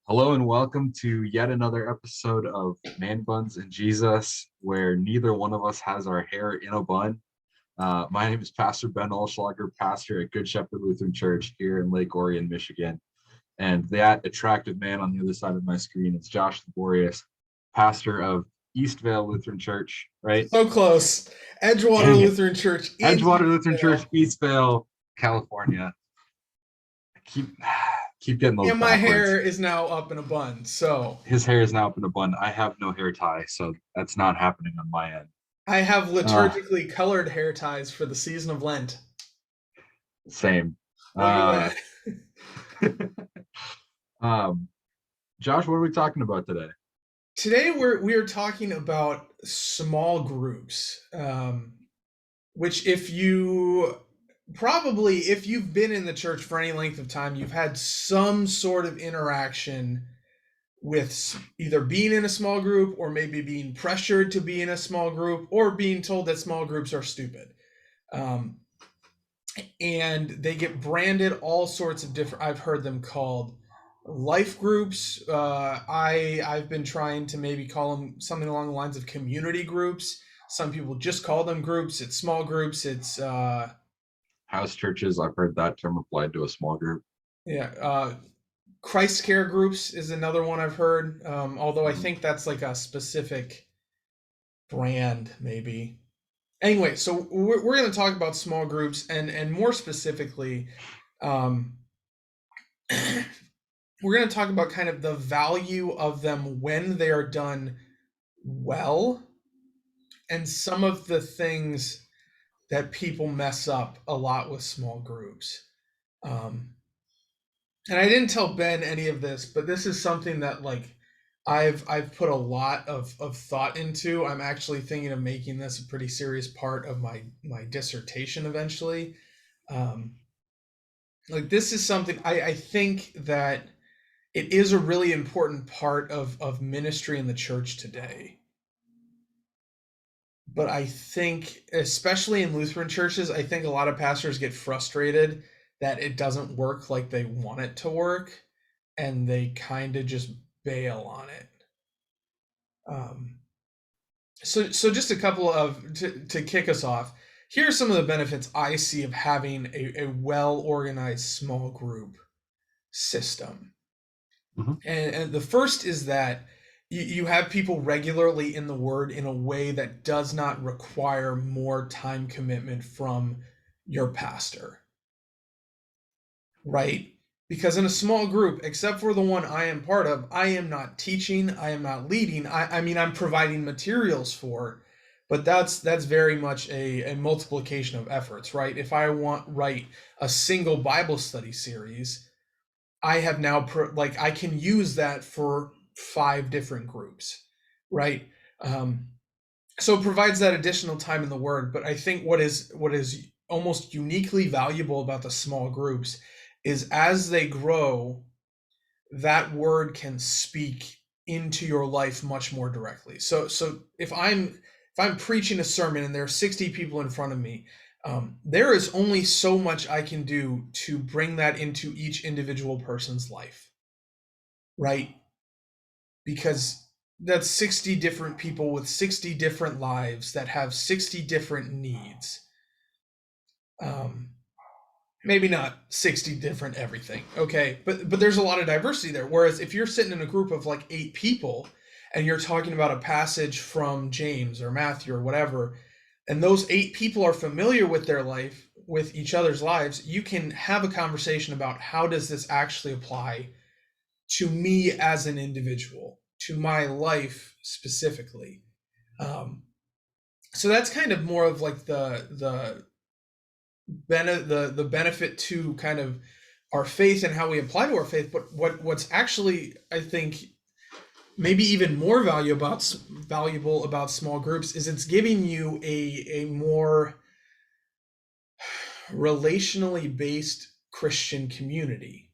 Hello and welcome to yet another episode of Man Buns and Jesus, where neither one of us has our hair in a bun. My name is Pastor Ben Olschlager, pastor at Good Shepherd Lutheran Church here in Lake Orion, Michigan. And that attractive man on the other side of my screen is Josh Laborious, pastor of Eastvale Lutheran Church, right? So close. Edgewater Dang it. Lutheran Church in Edgewater Lutheran Church, Eastvale. Eastvale, California. I keep getting those And my backwards. hair is now up in a bun. So His hair is now up in a bun. I have no hair tie, so that's not happening on my end. I have Uh, liturgically colored hair ties for the season of Lent. Same. Look at Uh, that. um, Josh, what are we talking about today? Today we are talking about small groups, which if you've been in the church for any length of time, you've had some sort of interaction with either being in a small group or maybe being pressured to be in a small group or being told that small groups are stupid. Um, and they get branded all sorts of different, I've heard them called life groups. I've been trying to maybe call them something along the lines of community groups. Some people just call them groups. It's small groups. It's House churches. I've heard that term applied to a small group. yeah. Christ care groups is another one I've heard. Although I Mhm. think that's like a specific brand, maybe. Anyway, so we're going to talk about small groups and more specifically, um, we're going to talk about kind of the value of them when they are done well, and some of the things that people mess up a lot with small groups. Um, and I didn't tell Ben any of this, but this is something that like I've put a lot of thought into. I'm actually thinking of making this a pretty serious part of my dissertation eventually. Um, like this is something I think that it is a really important part of ministry in the church today. But I think, especially in Lutheran churches, I think a lot of pastors get frustrated that it doesn't work like they want it to work, and they kind of just bail on it. Um, so just a couple of to kick us off. Here are some of the benefits I see of having a well organized small group system. Mhm. And the first is that you have people regularly in the Word in a way that does not require more time commitment from your pastor, right? Because in a small group, except for the one I am part of, I am not teaching, I am not leading. I mean, I'm providing materials for, but that's very much a multiplication of efforts, right? If I want write a single Bible study series, I have now like I can use that for five different groups, right? Um, so it provides that additional time in the Word. But I think what is almost uniquely valuable about the small groups is as they grow, that word can speak into your life much more directly. So if I'm preaching a sermon and there are 60 people in front of me, there is only so much I can do to bring that into each individual person's life, right? Because that's 60 different people with 60 different lives that have 60 different needs. Um, Maybe not 60 different everything, okay, but there's a lot of diversity there. Whereas if you're sitting in a group of like 8 people and you're talking about a passage from James or Matthew or whatever, and those 8 people are familiar with their life, with each other's lives, you can have a conversation about how does this actually apply to me as an individual, to my life specifically. um, so that's kind of more of like the benefit to kind of our faith and how we apply to our faith. But what's actually, I think, maybe even more valuable about small groups is it's giving you a more relationally based Christian community.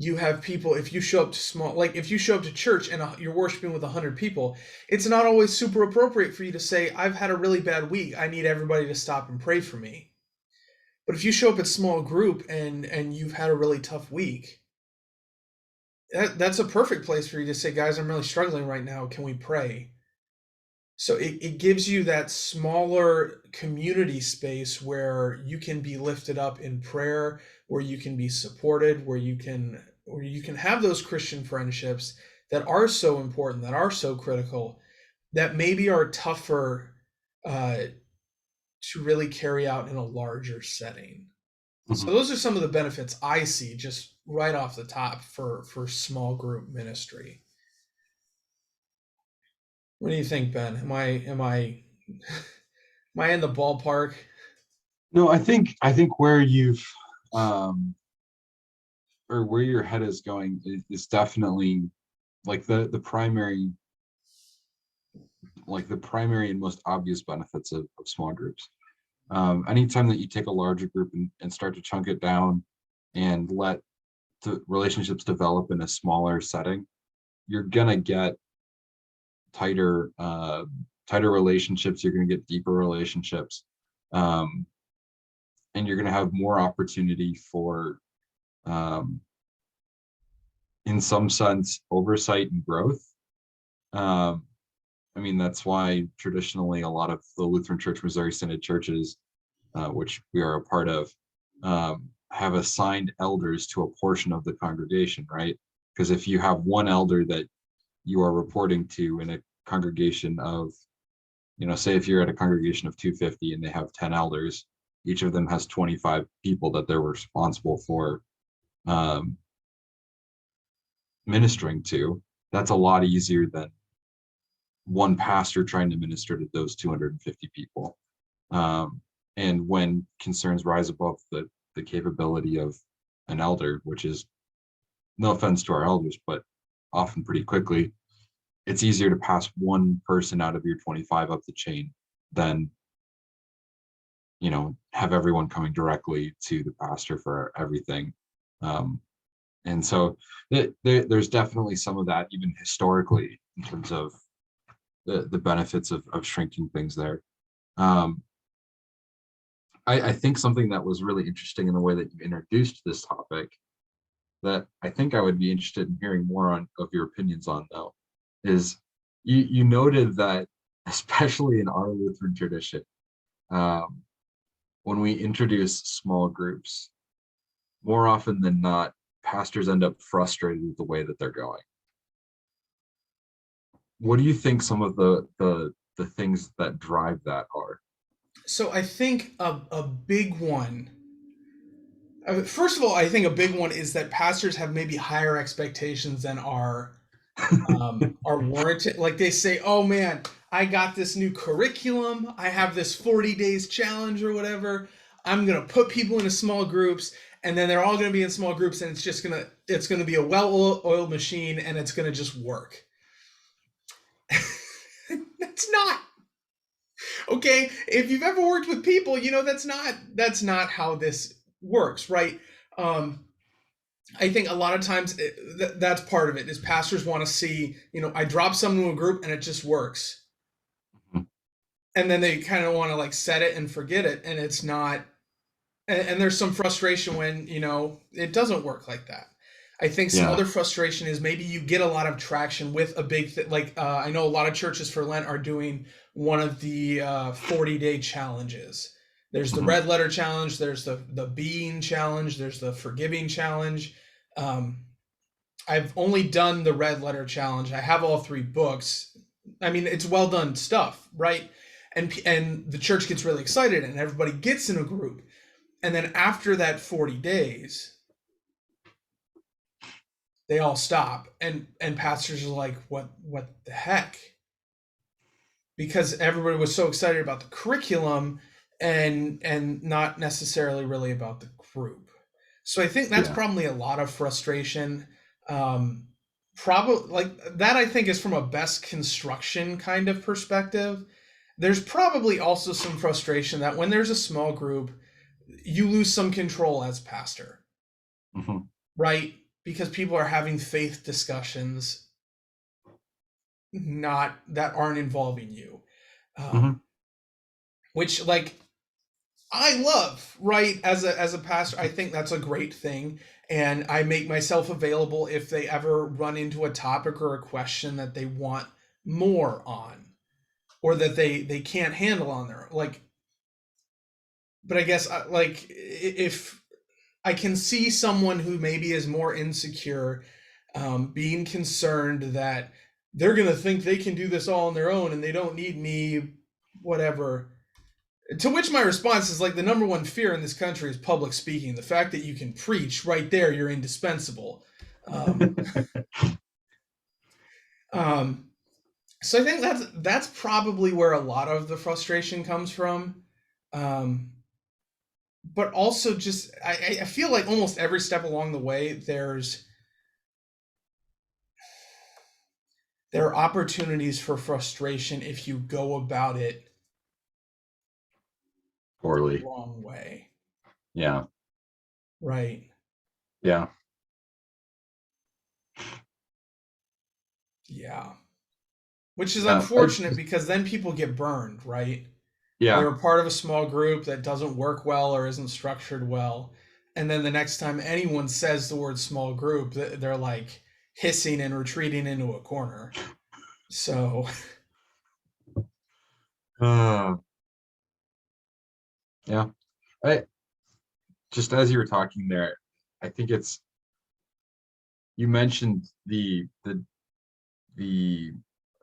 You have people, if you show up to small, like if you show up to church and you're worshiping with 100 people, it's not always super appropriate for you to say, I've had a really bad week, I need everybody to stop and pray for me. But if you show up at small group and you've had a really tough week, that's a perfect place for you to say, guys, I'm really struggling right now. Can we pray? So it gives you that smaller community space where you can be lifted up in prayer, where you can be supported, where you can have those Christian friendships that are so important, that are so critical, that maybe are tougher uh, to really carry out in a larger setting. So Mhm. those are some of the benefits I see just right off the top for small group ministry. What do you think, Ben? Am I in the ballpark? No, I think where you've um or where your head is going is definitely like the primary and most obvious benefits of small groups. Anytime that you take a larger group and start to chunk it down and let the relationships develop in a smaller setting, you're gonna get tighter tighter relationships. You're gonna get deeper relationships, um, and you're gonna have more opportunity for, um, in some sense, oversight and growth. Um, I mean, that's why traditionally a lot of the Lutheran Church Missouri Synod churches, which we are a part of, have assigned elders to a portion of the congregation, right? Because if you have one elder that you are reporting to in a congregation of, say if you're at a congregation of 250 and they have 10 elders, each of them has 25 people that they're responsible for um, ministering to. That's a lot easier than one pastor trying to minister to those 250 people. Um, and when concerns rise above the capability of an elder, which is no offense to our elders, but often pretty quickly, it's easier to pass one person out of your 25 up the chain than have everyone coming directly to the pastor for everything. Um, and so there's definitely some of that, even historically, in terms of the benefits of shrinking things there. Um, I think something that was really interesting in the way that you introduced this topic that I think I would be interested in hearing more on of your opinions on, though, is you noted that, especially in our Lutheran tradition, um, when we introduce small groups, more often than not, pastors end up frustrated with the way that they're going. What do you think some of the things that drive that are? So I think a big one. First of all, I think a big one is that pastors have maybe higher expectations than are warranted. Like they say, "Oh man, I got this new curriculum. I have this 40 days challenge or whatever. I'm gonna put people into small groups, and then they're all gonna be in small groups, and it's gonna be a well-oiled machine, and it's gonna just work." That's not okay. If you've ever worked with people, you know that's not how this works, right? Um, I think a lot of times that's part of it is pastors want to see, I drop someone to a group and it just works. And then they kind of want to like set it and forget it. And it's not, and there's some frustration when, it doesn't work like that. I think some Yeah. other frustration is maybe you get a lot of traction with a big thing. Like I know a lot of churches for Lent are doing one of the 40-day challenges. There's the Mhm. red letter challenge. There's the being challenge. There's the forgiving challenge. Um, I've only done the red letter challenge. I have all three books. I mean, it's well done stuff, right? And the church gets really excited and everybody gets in a group. And then after that 40 days, they all stop and pastors are like, what the heck? Because everybody was so excited about the curriculum and not necessarily really about the group. So I think that's Yeah. probably a lot of frustration. Probably like that I think is from a best construction kind of perspective. There's probably also some frustration that when there's a small group, you lose some control as pastor, Mhm. right? Because people are having faith discussions not that aren't involving you. Um, Mhm. which like I love, right, as a pastor, I think that's a great thing. And I make myself available if they ever run into a topic or a question that they want more on, or that they can't handle on their, like. But I guess like, if I can see someone who maybe is more insecure, being concerned that they're gonna think they can do this all on their own and they don't need me, whatever. To which my response is like, the number one fear in this country is public speaking. The fact that you can preach right there, you're indispensable. Um, um, so I think that's probably where a lot of the frustration comes from. Um, but also just I feel like almost every step along the way there are opportunities for frustration if you go about it the Poorly. wrong way, Yeah. right? Yeah. Yeah, which is Yeah. unfortunate because then people get burned, right? Yeah. They're a part of a small group that doesn't work well or isn't structured well, and then the next time anyone says the word small group, they're like hissing and retreating into a corner. So Uh, yeah. I just as you were talking there, I think it's you mentioned the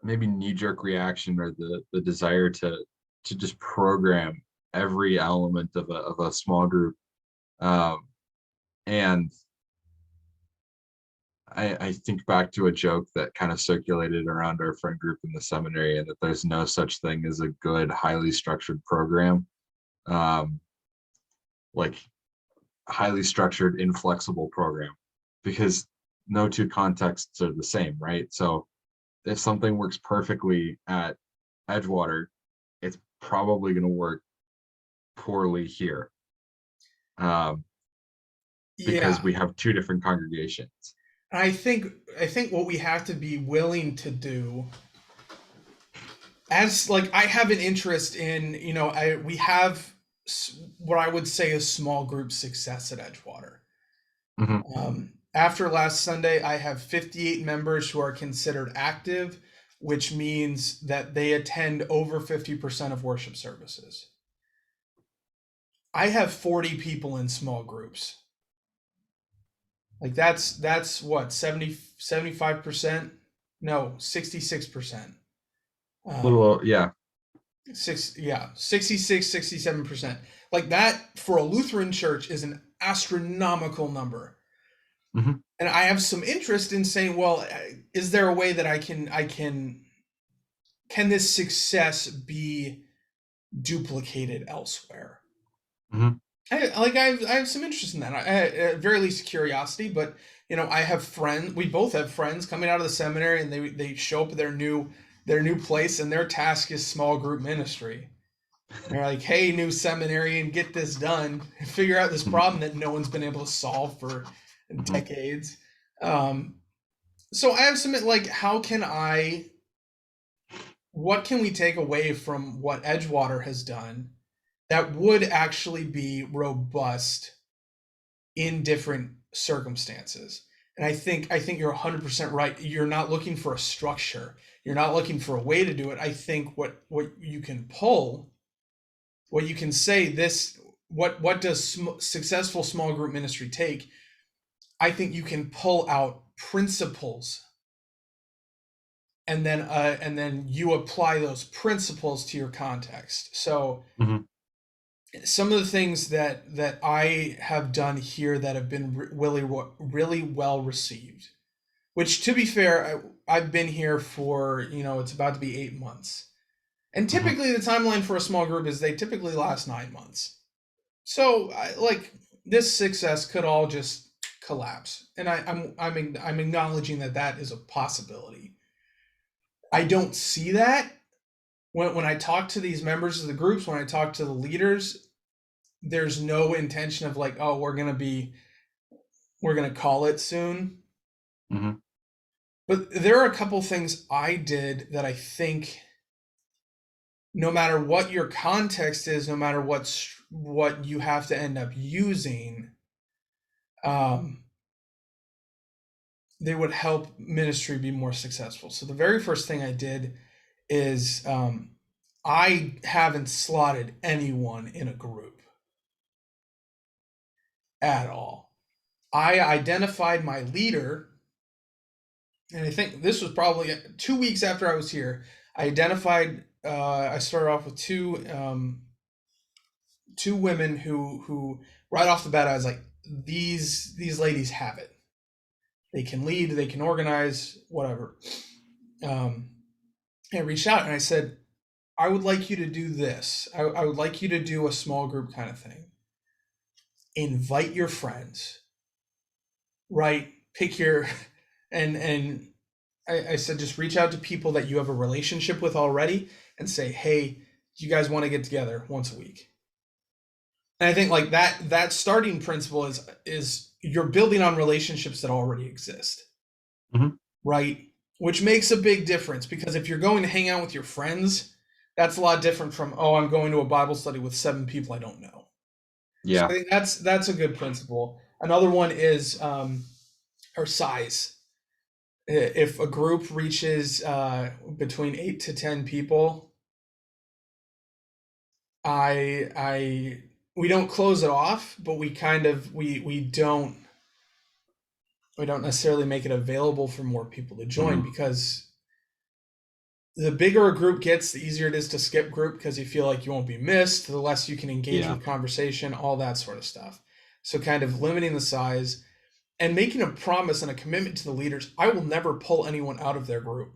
maybe knee-jerk reaction or the desire to just program every element of a small group. Um, and I think back to a joke that kind of circulated around our friend group in the seminary, and that there's no such thing as a good, highly structured program. Um, like highly structured, inflexible program, because no two contexts are the same, right? So if something works perfectly at Edgewater, it's probably going to work poorly here, um, yeah, because we have two different congregations. I think what we have to be willing to do, as like, I have an interest in, I we have what I would say is small group success at Edgewater. Hmm. After last Sunday, I have 58 members who are considered active, which means that they attend over 50% of worship services. I have 40 people in small groups. Like, that's what, 75%? No, 66%. Little, yeah. 66, 67%. Like, that for a Lutheran church is an astronomical number. Hmm. And I have some interest in saying, well, is there a way that can this success be duplicated elsewhere? Hmm. I have some interest in that. At very least curiosity, but I have friends. We both have friends coming out of the seminary, and they show up at their new place, and their task is small group ministry. And they're like, "Hey, new seminarian, get this done. Figure out this problem that no one's been able to solve for Hmm. decades." Um, so I have some, like, what can we take away from what Edgewater has done that would actually be robust in different circumstances? And I think you're 100% right. You're not looking for a structure. You're not looking for a way to do it. I think what you can pull, what you can say, this what does successful small group ministry take? I think you can pull out principles, and then you apply those principles to your context. So Hmm. some of the things that I have done here that have been really well received. Which, to be fair, I've been here for, it's about to be 8 months, and Hmm. typically the timeline for a small group is they typically last 9 months. So, like, this success could all just collapse, and I'm acknowledging that is a possibility. I don't see that when I talk to these members of the groups, when I talk to the leaders. There's no intention of like, oh, we're gonna call it soon. Hmm. But there are a couple things I did that I think no matter what your context is, no matter what you have to end up using, um, they would help ministry be more successful. So the very first thing I did is I haven't slotted anyone in a group at all. I identified my leader, and I think this was probably 2 weeks after I was here. I identified. I started off with two women who right off the bat I was like, these ladies have it. They can lead, they can organize, whatever. And I reached out and I said, I would like you to do this. I would like you to do a small group kind of thing. Invite your friends, right? Pick your, and I said, just reach out to people that you have a relationship with already and say, hey, do you guys want to get together once a week? And I think like that starting principle is you're building on relationships that already exist. Mhm. Right? Which makes a big difference, because if you're going to hang out with your friends, that's a lot different from, oh, I'm going to a Bible study with 7 people I don't know. So I Yeah. think that's a good principle. Another one is our size. If a group reaches between 8 to 10 people, I we don't close it off, but we kind of we don't necessarily make it available for more people to join, Mhm. because the bigger a group gets, the easier it is to skip group because you feel like you won't be missed, the less you can engage Yeah. with conversation, all that sort of stuff. So kind of limiting the size and making a promise and a commitment to the leaders. I will never pull anyone out of their group.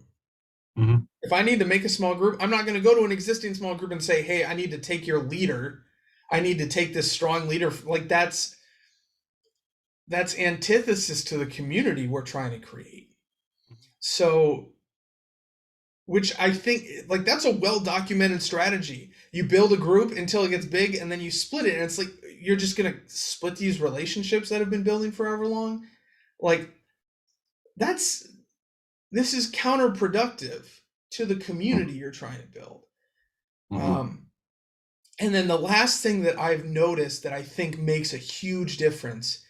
Mhm. If I need to make a small group, I'm not going to go to an existing small group and say, hey, I need to take your leader. I need to take this strong leader. Like that's antithesis to the community we're trying to create. So, which I think like that's a well documented strategy. You build a group until it gets big and then you split it, and it's like you're just going to split these relationships that have been building forever long. Like this is counterproductive to the community you're trying to build. Mhm. Um, and then the last thing that I've noticed that I think makes a huge difference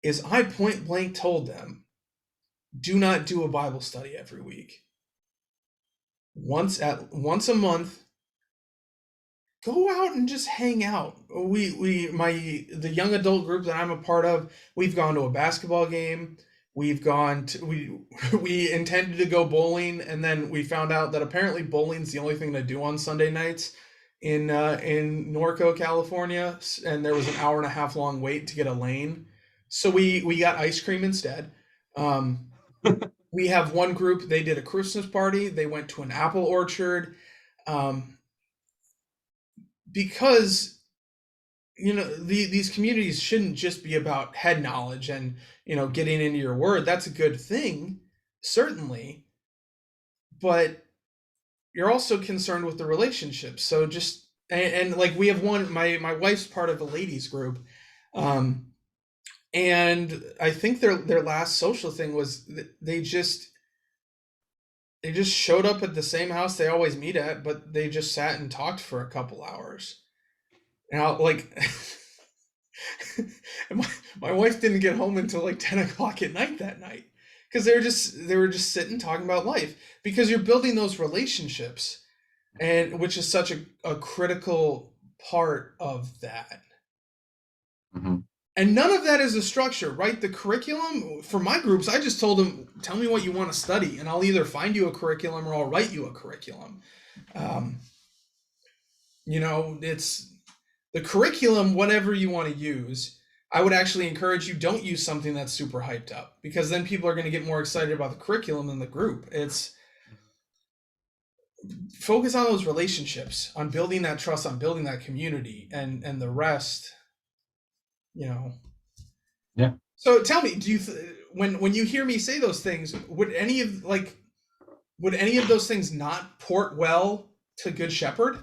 is I point blank told them, do not do a Bible study every week. Once a month, go out and just hang out. The young adult group that I'm a part of, we've gone to a basketball game. We've gone to we intended to go bowling, and then we found out that apparently bowling's the only thing to do on Sunday nights in Norco, California, and there was an hour and a half long wait to get a lane. So we got ice cream instead. Um, we have one group, they did a Christmas party. They went to an apple orchard. Um, because these communities shouldn't just be about head knowledge and getting into your word. That's a good thing, certainly, but you're also concerned with the relationships. So just and like we have one, my wife's part of a ladies group, um and I think their last social thing was they just showed up at the same house they always meet at, but they just sat and talked for a couple hours. Now, like, my wife didn't get home until like 10 o'clock at night that night, because they were just sitting talking about life, because you're building those relationships, and which is such a critical part of that. Mhm. And none of that is a structure, right? The curriculum for my groups, I just told them, tell me what you want to study, and I'll either find you a curriculum or I'll write you a curriculum. Um, it's the curriculum, whatever you want to use. I would actually encourage you, don't use something that's super hyped up, because then people are going to get more excited about the curriculum than the group. It's focus on those relationships, on building that trust, on building that community, and the rest, you know. Yeah. So tell me, when you hear me say those things, would any of those things not port well to Good Shepherd?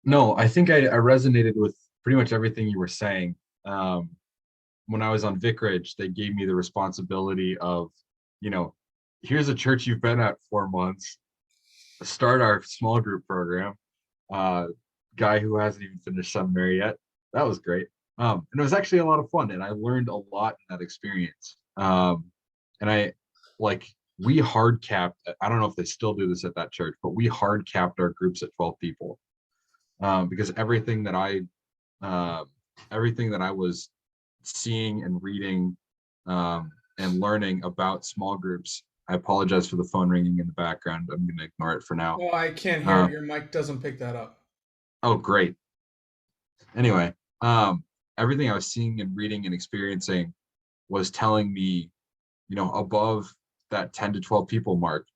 No, I think I resonated with pretty much everything you were saying. Um, when I was on Vicarage, they gave me the responsibility of, you know, here's a church you've been at 4 months. start our small group program. Uh, Guy who hasn't even finished seminary yet. That was great. And it was actually a lot of fun, and I learned a lot in that experience. And I like we hard capped. I don't know if they still do this at that church, but we hard capped our groups at 12 people, because uh, everything that I was seeing and reading, and learning about small groups. I apologize for the phone ringing in the background. I'm going to ignore it for now. Oh, I can't hear it. Um, Your mic doesn't pick that up. oh, great. Anyway, everything I was seeing and reading and experiencing was telling me, above that 10 to 12 people mark,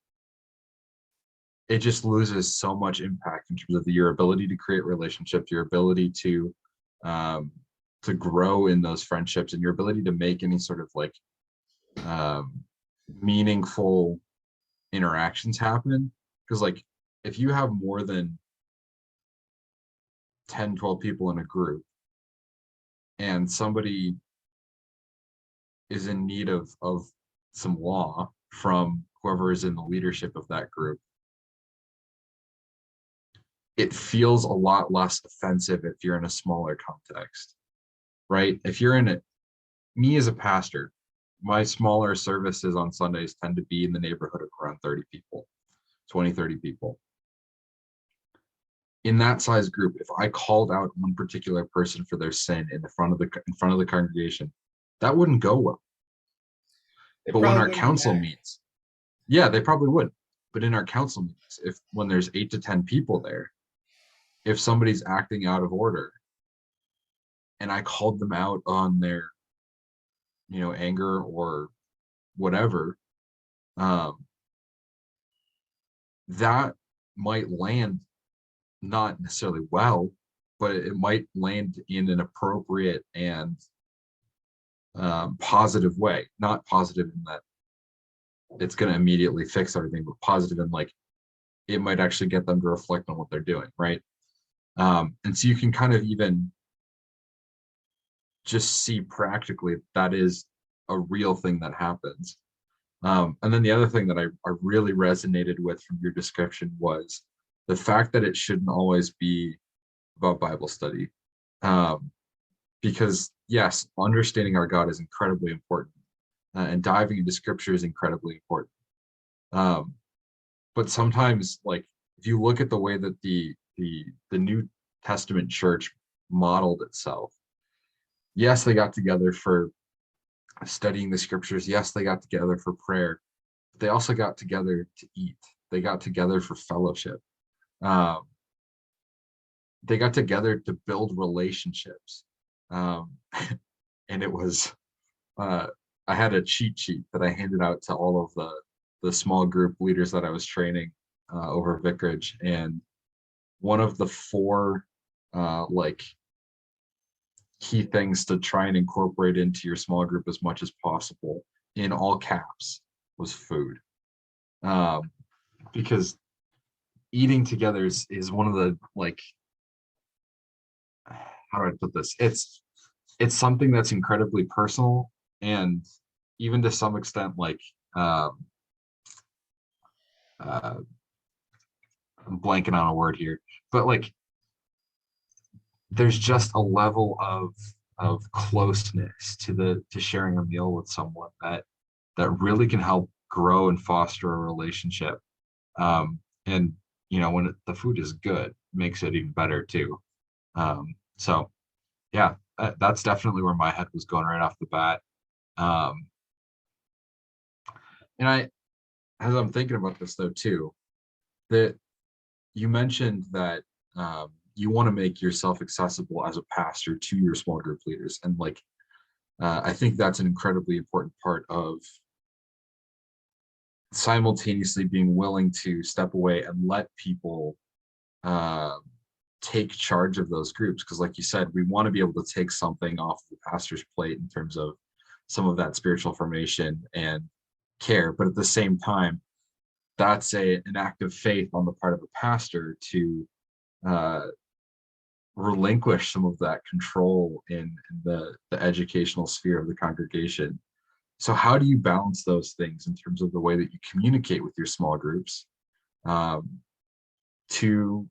it just loses so much impact in terms of your ability to create relationships, your ability um, to grow in those friendships, and your ability to make any sort of like um, meaningful interactions happen. Because like if you have more than 10, 12 people in a group and somebody is in need of some law from whoever is in the leadership of that group, it feels a lot less offensive if you're in a smaller context, right? If you're in it, me as a pastor, my smaller services on Sundays tend to be in the neighborhood of around 30 people, 20, 30 people. In that size group, if I called out one particular person for their sin in front of the congregation, that wouldn't go well. They But when probably our wouldn't be council mad. meets, yeah, they probably would. But in our council meetings, if when there's 8 to 10 people there, if somebody's acting out of order and I called them out on their, anger or whatever, um, that might land not necessarily well, but it might land in an appropriate and positive way. Not positive in that it's going to immediately fix everything, but positive in like it might actually get them to reflect on what they're doing, right? And so you can kind of even just see practically that is a real thing that happens. And then the other thing that I really resonated with from your description was the fact that it shouldn't always be about Bible study. Um, because yes, understanding our God is incredibly important, and diving into scripture is incredibly important. Um, but sometimes, like if you look at the way that the New Testament church modeled itself, yes, they got together for studying the scriptures. Yes, they got together for prayer. But they also got together to eat. They got together for fellowship. Um, they got together to build relationships. Um, and it was uh, I had a cheat sheet that I handed out to all of the small group leaders that I was training over Vicarage, and one of the four like key things to try and incorporate into your small group as much as possible, in all caps, was food. Um, because eating together is one of the like, how do I put this? It's something that's incredibly personal, and even to some extent like um, uh, I'm blanking on a word here, but like there's just a level of closeness to the to sharing a meal with someone that really can help grow and foster a relationship. And when the food is good, makes it even better too. So yeah, that's definitely where my head was going right off the bat. Um, and as I'm thinking about this though too, that you mentioned that you want to make yourself accessible as a pastor to your small group leaders, and like I think that's an incredibly important part of simultaneously being willing to step away and let people uh, take charge of those groups. Because like you said, we want to be able to take something off the pastor's plate in terms of some of that spiritual formation and care, but at the same time, that's an act of faith on the part of a pastor to uh, relinquish some of that control in the educational sphere of the congregation. So how do you balance those things in terms of the way that you communicate with your small groups, um, to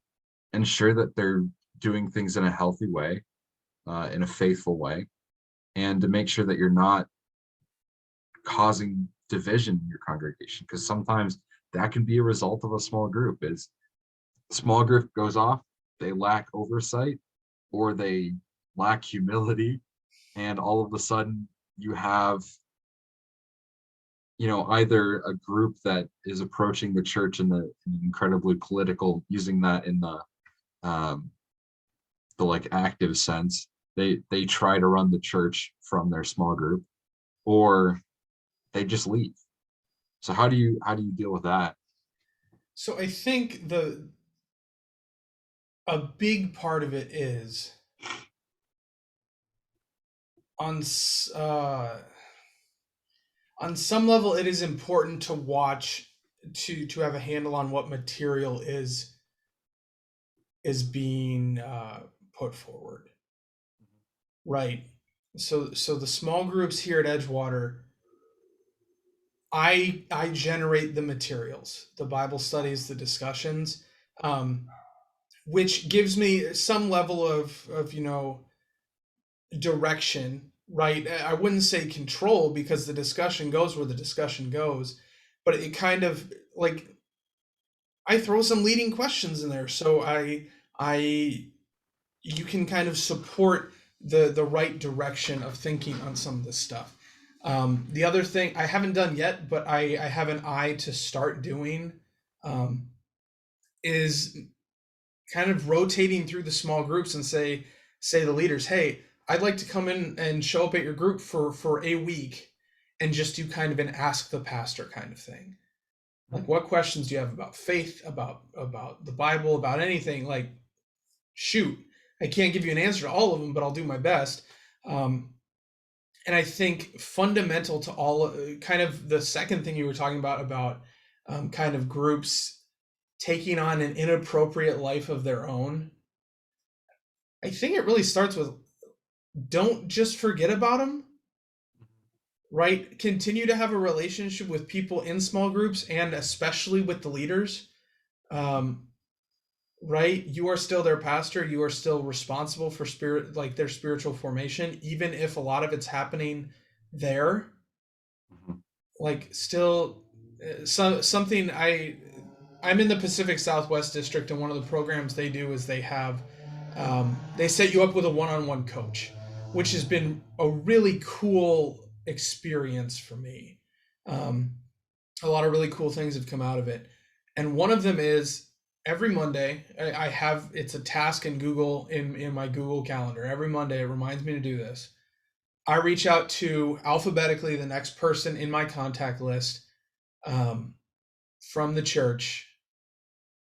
ensure that they're doing things in a healthy way, in a faithful way, and to make sure that you're not causing division in your congregation. Because sometimes that can be a result of a small group. Is small group goes off, they lack oversight or they lack humility, and all of a sudden you have, either a group that is approaching the church in an incredibly political, using that in um, the like active sense. They try to run the church from their small group, or they just leave. So how do you deal with that? So I think the a big part of it is on on some level it is important to watch, to have a handle on what material is being put forward, right? So the small groups here at Edgewater, I generate the materials, the Bible studies, the discussions, um, which gives me some level of direction, right? I wouldn't say control, because the discussion goes where the discussion goes, but it kind of like, I throw some leading questions in there, so I you can kind of support the right direction of thinking on some of this stuff. The other thing I haven't done yet, but I have an eye to start doing, um, is kind of rotating through the small groups and say to the leaders, hey, I'd like to come in and show up at your group for a week and just do kind of an ask the pastor kind of thing. Like, what questions do you have about faith, about the Bible, about anything? Like, shoot, I can't give you an answer to all of them, but I'll do my best. Um, and I think fundamental to all, kind of the second thing you were talking about kind of groups taking on an inappropriate life of their own. I think it really starts with, don't just forget about them, right? Continue to have a relationship with people in small groups, and especially with the leaders. Um, right? You are still their pastor. You are still responsible for like their spiritual formation, even if a lot of it's happening there. Mhm. Like, still, something I'm in the Pacific Southwest district, and one of the programs they do is they set you up with a one-on-one coach, which has been a really cool experience for me. Um, a lot of really cool things have come out of it, and one of them is every Monday I have, it's a task in Google, in my Google Calendar. Every Monday it reminds me to do this. I reach out to alphabetically the next person in my contact list, um, from the church,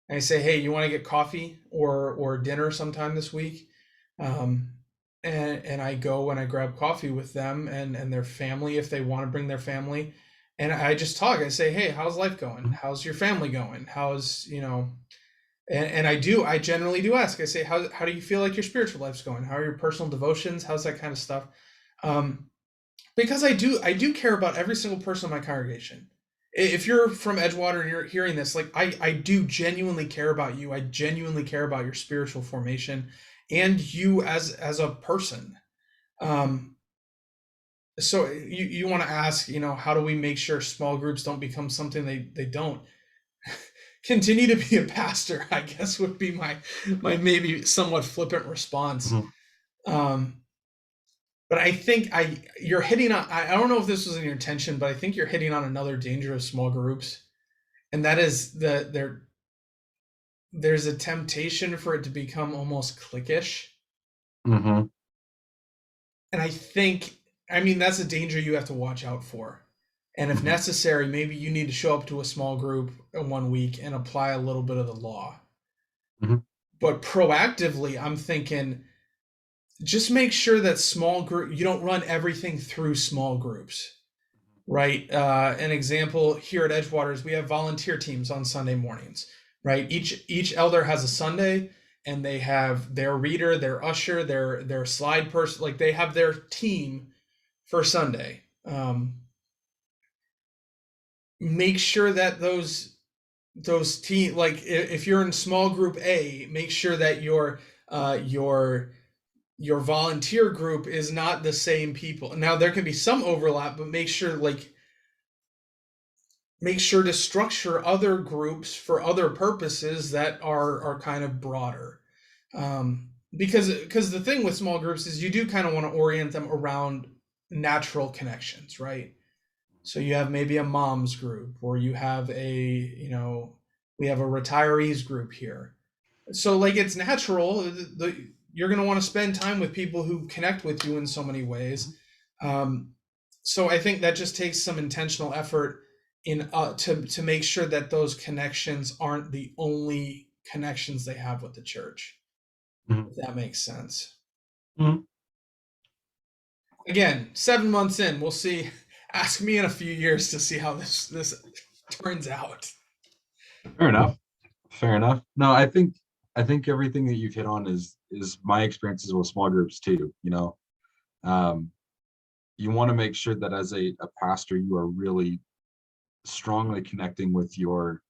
and I say, "Hey, you want to get coffee or dinner sometime this week?" Um, and I go and I grab coffee with them and their family, if they want to bring their family, and I just talk. I say, "Hey, how's life going? How's your family going? How's And I generally do ask. I say, how do you feel like your spiritual life's going? How are your personal devotions? How's that kind of stuff?" Um, because I do care about every single person in my congregation. If you're from Edgewater and you're hearing this, like, I do genuinely care about you. I genuinely care about your spiritual formation and you as a person. Um, so you want to ask, how do we make sure small groups don't become something they don't? Continue to be a pastor, I guess, would be my maybe somewhat flippant response. Mhm. Um, but I think you're hitting on, I don't know if this was in your intention, but I think you're hitting on another danger of small groups, and that is that there's a temptation for it to become almost cliquish. Mhm. And I mean, that's a danger you have to watch out for. And if Mhm. necessary, maybe you need to show up to a small group in 1 week and apply a little bit of the law. Mhm. But proactively, I'm thinking, just make sure that small group, you don't run everything through small groups, right? An example here at Edgewater is we have volunteer teams on Sunday mornings, right? Each elder has a Sunday, and they have their reader, their usher, their slide person, like they have their team for Sunday. Make sure that those those team, like if you're in small group A, make sure that your volunteer group is not the same people. Now there can be some overlap, but make sure to structure other groups for other purposes that are kind of broader. Because the thing with small groups is you do kind of want to orient them around natural connections, right? So you have maybe a mom's group, or you have we have a retirees group here. So like it's natural. You're going to want to spend time with people who connect with you in so many ways. Um, so I think that just takes some intentional effort in to make sure that those connections aren't the only connections they have with the church. Mhm. If that makes sense. Mhm. Again, 7 months in, we'll see. Ask me in a few years to see how this turns out. Fair enough. Fair enough. No, I think everything that you've hit on is my experiences with small groups too. Um, you want to make sure that as a pastor, you are really strongly connecting with your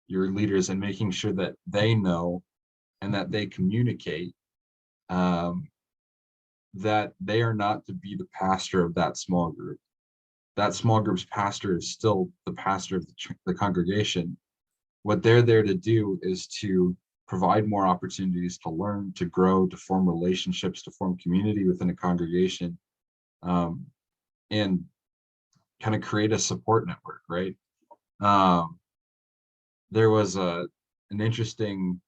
leaders and making sure that they know and that they communicate um, that they are not to be the pastor of that small group. That small group's pastor is still the pastor of the congregation. What they're there to do is to provide more opportunities to learn, to grow, to form relationships, to form community within a congregation, um, and kind of create a support network, right? Um, there was an interesting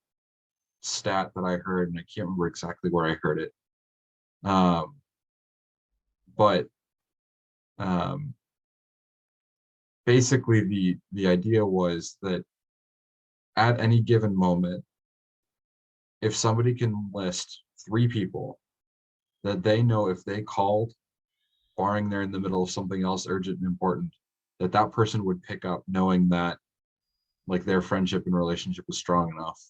stat that I heard, and I can't remember exactly where I heard it. Um, but um, basically, the idea was that at any given moment, if somebody can list 3 people that they know if they called, barring they're in the middle of something else urgent and important, that that person would pick up, knowing that like their friendship and relationship was strong enough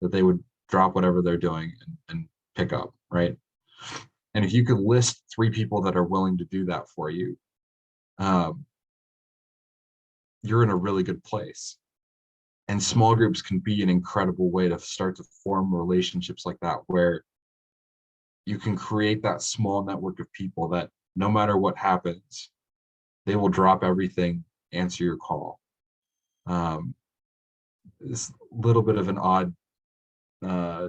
that they would drop whatever they're doing and pick up, right? And if you could list 3 people that are willing to do that for you, um, you're in a really good place. And small groups can be an incredible way to start to form relationships like that, where you can create that small network of people that no matter what happens, they will drop everything, answer your call. Um, it's a little bit of an odd uh,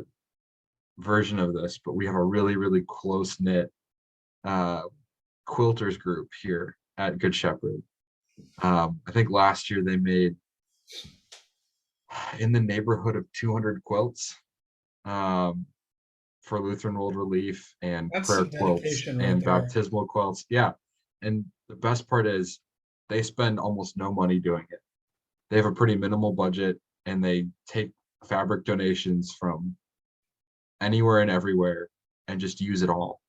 version of this, but we have a really, really close knit uh, quilters group here at Good Shepherd. I think last year they made in the neighborhood of 200 quilts um, for Lutheran World Relief and That's prayer some quilts dedication right and there. baptismal quilts. Yeah. And the best part is they spend almost no money doing it. They have a pretty minimal budget and they take fabric donations from anywhere and everywhere and just use it all.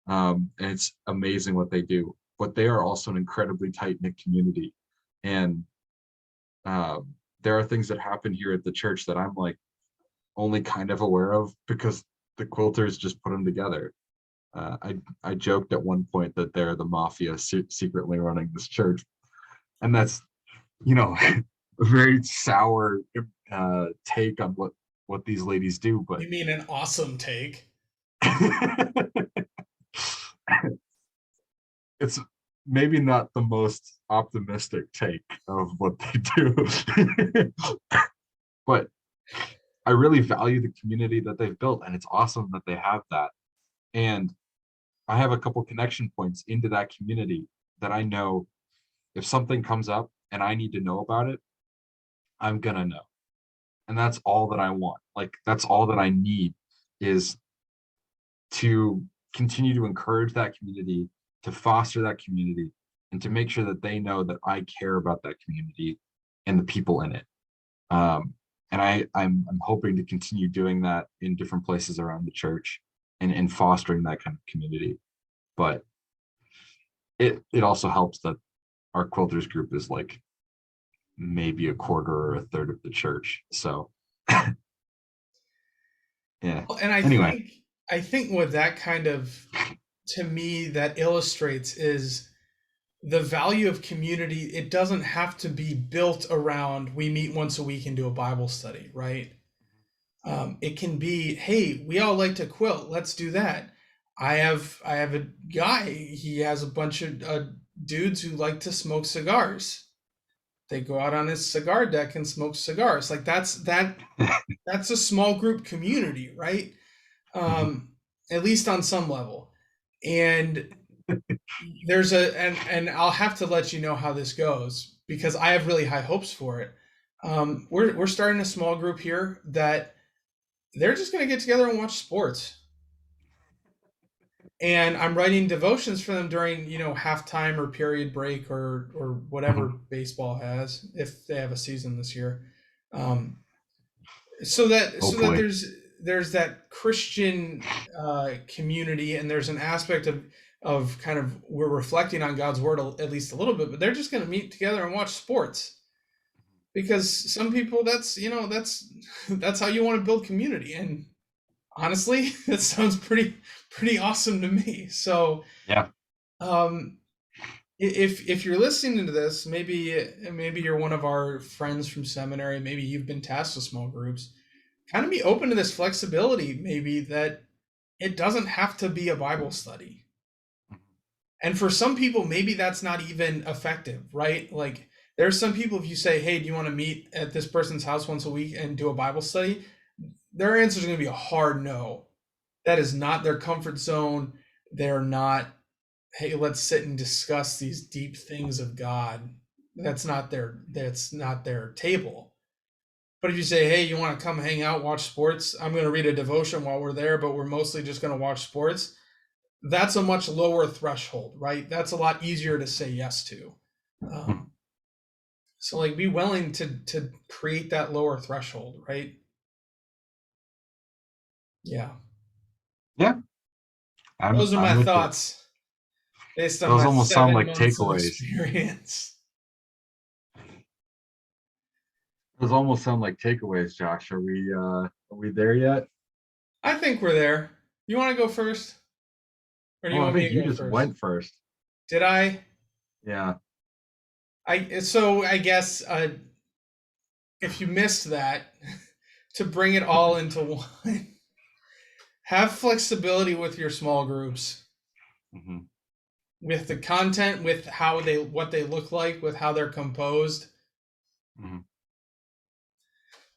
And it's amazing what they do. But they are also an incredibly tight knit community. And there are things that happen here at the church that I'm like only kind of aware of because the quilters just put them together. I joked at one point that they're the mafia secretly running this church, and that's a very sour take on what these ladies do, but You mean an awesome take? it's maybe not the most optimistic take of what they do. But I really value the community that they've built, and it's awesome that they have that. And I have a couple connection points into that community that I know if something comes up and I need to know about it, I'm gonna know. And that's all that I want. Like that's all that I need is to continue to encourage that community, to foster that community, and to make sure that they know that I care about that community and the people in it. Um, and I'm hoping to continue doing that in different places around the church and fostering that kind of community. But it also helps that our quilters group is like maybe a quarter or a third of the church. So yeah. Well, and Anyway. I think what that kind of, to me, that illustrates is the value of community, it doesn't have to be built around we meet once a week and do a Bible study, right? It can be, hey, we all like to quilt. Let's do that. I have a guy. He has a bunch of dudes who like to smoke cigars. They go out on his cigar deck and smoke cigars. Like that's a small group community, right? At least on some level. And there's and I'll have to let you know how this goes because I have really high hopes for it. We're starting a small group here that they're just going to get together and watch sports. And I'm writing devotions for them during, halftime or period break or whatever Mhm. baseball has, if they have a season this year. Um, so that Hopefully. there's that Christian community, and there's an aspect of kind of we're reflecting on God's word at least a little bit, but they're just going to meet together and watch sports because some people that's how you want to build community. And honestly, that sounds pretty awesome to me. So Yeah. um, if you're listening to this, maybe you're one of our friends from seminary, maybe you've been tasked with small groups, kind of be open to this flexibility, maybe that it doesn't have to be a Bible study. And for some people, maybe that's not even effective, right? Like there's some people, if you say, hey, do you want to meet at this person's house once a week and do a Bible study? Their answer is going to be a hard no. That is not their comfort zone. They're not, hey, let's sit and discuss these deep things of God. That's not their table. But if you say, hey, you want to come hang out, watch sports, I'm going to read a devotion while we're there, but we're mostly just going to watch sports, that's a much lower threshold, right? That's a lot easier to say yes to. Mhm. Um, so, like, be willing to create that lower threshold, right? Yeah. Yeah. Those are I'm my with you. thoughts based on Those my almost sound 7 like months of takeaways. experience. Those almost sound like takeaways, Josh. Are we there yet? I think we're there. You want to go first, or do you Well, I want me think to you go just first? went first. Did I? Yeah. I guess if you missed that, to bring it all into one, have flexibility with your small groups, Hmm. with the content, with what they look like, with how they're composed. Hmm.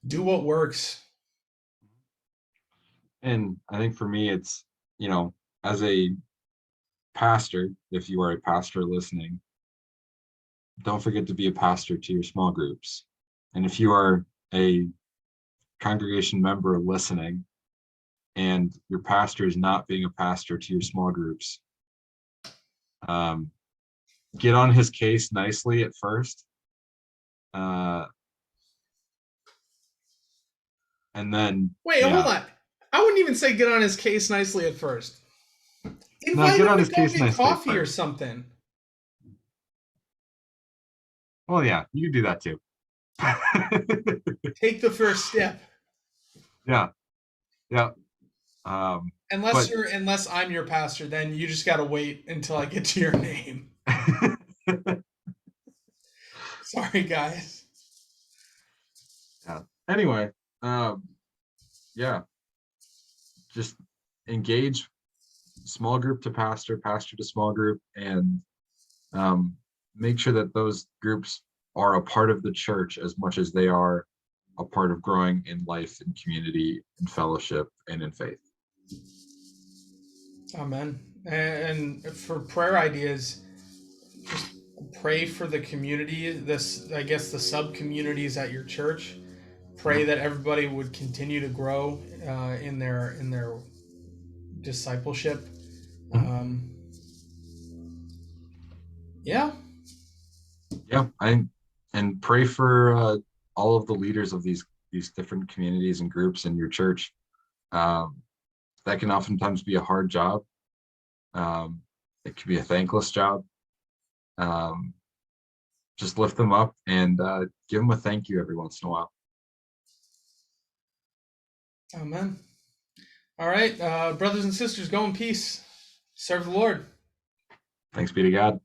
Do what works. And I think for me, it's, as a pastor, if you are a pastor listening, don't forget to be a pastor to your small groups. And if you are a congregation member listening and your pastor is not being a pastor to your small groups, um, get on his case nicely at first. Uh, and then, Wait, hold yeah, on. I wouldn't even say get on his case nicely at first. no, Invite get him on to his go case get nicely at coffee or first. something. Well, yeah, you can do that too. Take the first step. Yeah, yeah. Um, Unless but you're unless I'm your pastor, then you just gotta wait until I get to your name. Sorry, guys. yeah. Anyway, um, yeah, just engage small group to pastor, pastor to small group, and um, make sure that those groups are a part of the church as much as they are a part of growing in life and community and fellowship and in faith. Amen. And for prayer ideas, just pray for the community. This, I guess, the sub communities at your church. Pray Mhm. that everybody would continue to grow in their discipleship. Mhm. Um, yeah. Yeah, and pray for all of the leaders of these different communities and groups in your church. Um, that can oftentimes be a hard job. Um, it can be a thankless job. Um, just lift them up and give them a thank you every once in a while. Amen. All right, brothers and sisters, go in peace. Serve the Lord. Thanks be to God.